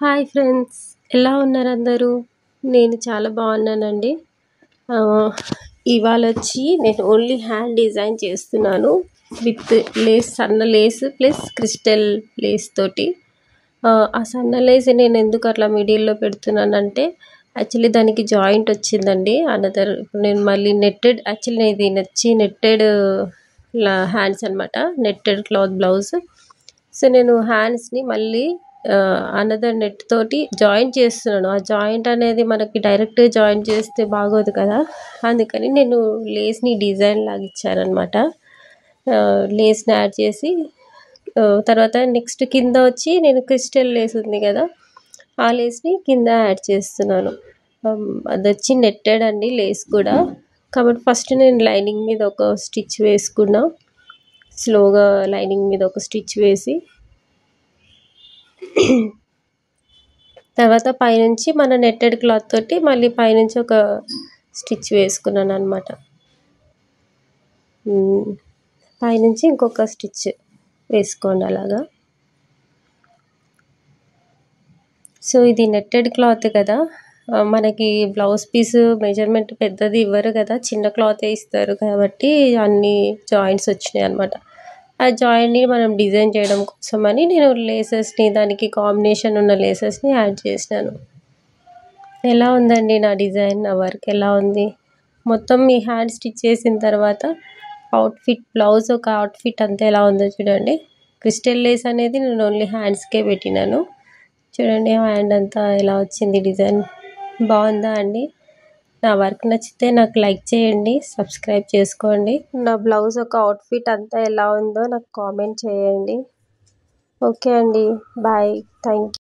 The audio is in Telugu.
హాయ్ ఫ్రెండ్స్, ఎలా ఉన్నారు అందరూ? నేను చాలా బాగున్నానండి. ఇవాళ వచ్చి నేను ఓన్లీ హ్యాండ్ డిజైన్ చేస్తున్నాను విత్ లేస్, సన్న లేస్ ప్లస్ క్రిస్టల్ లేస్ తోటి. ఆ సన్న లేస్ నేను ఎందుకు అట్లా మిడిల్లో పెడుతున్నానంటే యాక్చువల్లీ దానికి జాయింట్ వచ్చిందండి. అనదర్ నేను మళ్ళీ నెట్టెడ్, యాక్చువల్లీ ఇది నెట్టెడ్ హ్యాండ్స్ అనమాట, నెట్టెడ్ క్లాత్ బ్లౌజ్. సో నేను హ్యాండ్స్ని మళ్ళీ అనదర్ నెట్ తోటి జాయింట్ చేస్తున్నాను. ఆ జాయింట్ అనేది మనకి డైరెక్ట్ జాయింట్ చేస్తే బాగోదు కదా, అందుకని నేను లేస్ని డిజైన్ లాగా ఇచ్చానమాట. లేస్ని యాడ్ చేసి తర్వాత నెక్స్ట్ కింద వచ్చి నేను క్రిస్టల్ లేస్ ఉంది కదా, ఆ లేస్ని కింద యాడ్ చేస్తున్నాను. అది వచ్చి నెట్టెడ్ అండి లేస్ కూడా. కాబట్టి ఫస్ట్ నేను లైనింగ్ మీద ఒక స్టిచ్ వేసుకున్నా, స్లోగా లైనింగ్ మీద ఒక స్టిచ్ వేసి తర్వాత పైనుంచి మన నెట్టెడ్ క్లాత్ తోటి మళ్ళీ పైనుంచి ఒక స్టిచ్ వేసుకున్నాను అనమాట. పైనుంచి ఇంకొక స్టిచ్ వేసుకోండి అలాగా. సో ఇది నెట్టెడ్ క్లాత్ కదా, మనకి బ్లౌజ్ పీస్ మెజర్మెంట్ పెద్దది ఇవ్వరు కదా, చిన్న క్లాతే ఇస్తారు కాబట్టి అన్ని జాయింట్స్ వచ్చినాయి అనమాట. ఆ జాయింట్ని మనం డిజైన్ చేయడం కోసమని నేను లేసెస్ని, దానికి కాంబినేషన్ ఉన్న లేసెస్ని యాడ్ చేసినాను. ఎలా ఉందండి నా డిజైన్, నా వర్క్ ఎలా ఉంది? మొత్తం మీ హ్యాండ్ స్టిచ్ చేసిన తర్వాత అవుట్ఫిట్, బ్లౌజ్ ఒక అవుట్ఫిట్ అంతా ఎలా ఉందో చూడండి. క్రిస్టల్ లేస్ అనేది నేను ఓన్లీ హ్యాండ్స్కే పెట్టినాను. చూడండి హ్యాండ్ అంతా ఎలా వచ్చింది డిజైన్. బాగుందా అండి? నా వర్క్ నచ్చితే నాకు లైక్ చేయండి, సబ్స్క్రైబ్ చేసుకోండి. నా బ్లౌజ్ ఒక అవుట్ఫిట్ అంతా ఎలా ఉందో నాకు కామెంట్ చేయండి. ఓకే అండి, బాయ్, థ్యాంక్ యూ.